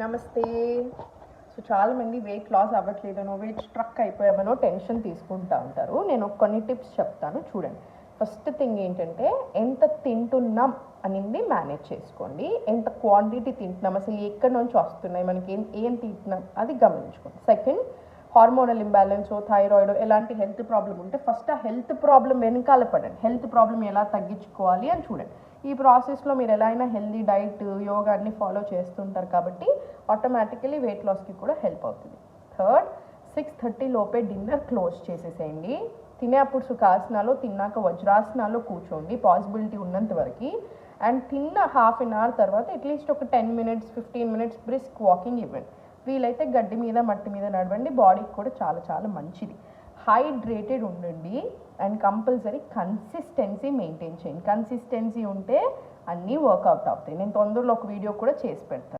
నమస్తే. సో చాలామంది weight loss అవ్వట్లేదనో వెయిట్ స్ట్రక్ అయిపోయామనో టెన్షన్ తీసుకుంటూ ఉంటారు. నేను కొన్ని టిప్స్ చెప్తాను చూడండి. ఫస్ట్ థింగ్ ఏంటంటే ఎంత తింటున్నాం అనేది మేనేజ్ చేసుకోండి. ఎంత క్వాంటిటీ తింటున్నాం, అసలు ఎక్కడి నుంచి వస్తున్నాయి, మనకి ఏం తింటున్నాం అది గమనించుకోండి. సెకండ్, హార్మోనల్ ఇంబ్యాలెన్స్, థైరాయిడ్ ఎలాంటి హెల్త్ ప్రాబ్లం ఉంటే ఫస్ట్ ఆ హెల్త్ ప్రాబ్లం వెనకాల పడండి. హెల్త్ ప్రాబ్లం ఎలా తగ్గించుకోవాలి అని చూడండి. ఈ ప్రాసెస్లో మీరు ఎలా అయినా హెల్దీ డైట్, యోగా అన్ని ఫాలో చేస్తుంటారు కాబట్టి ఆటోమేటికలీ వెయిట్ లాస్కి కూడా హెల్ప్ అవుతుంది. థర్డ్, 6:30 లోపే డిన్నర్ క్లోజ్ చేసేసేయండి. తినేప్పుడు సుఖాసనాలు, తిన్నాక వజ్రాసనాలు కూర్చోండి పాసిబిలిటీ ఉన్నంత వరకు. అండ్ తిన్న హాఫ్ అన్ అవర్ తర్వాత అట్లీస్ట్ ఒక 10 minutes 15 minutes బ్రిస్క్ వాకింగ్ ఇవ్వండి. వీలైతే గడ్డి మీద మట్టి మీద నడవండి, బాడీకి కూడా చాలా చాలా మంచిది. హైడ్రేటెడ్ ఉండండి అండ్ కంపల్సరీ కన్సిస్టెన్సీ మెయింటైన్ చేయండి. కన్సిస్టెన్సీ ఉంటే అన్నీ వర్కౌట్ అవుతాయి. నేను తొందరలో ఒక వీడియో కూడా చేసి పెడతాను.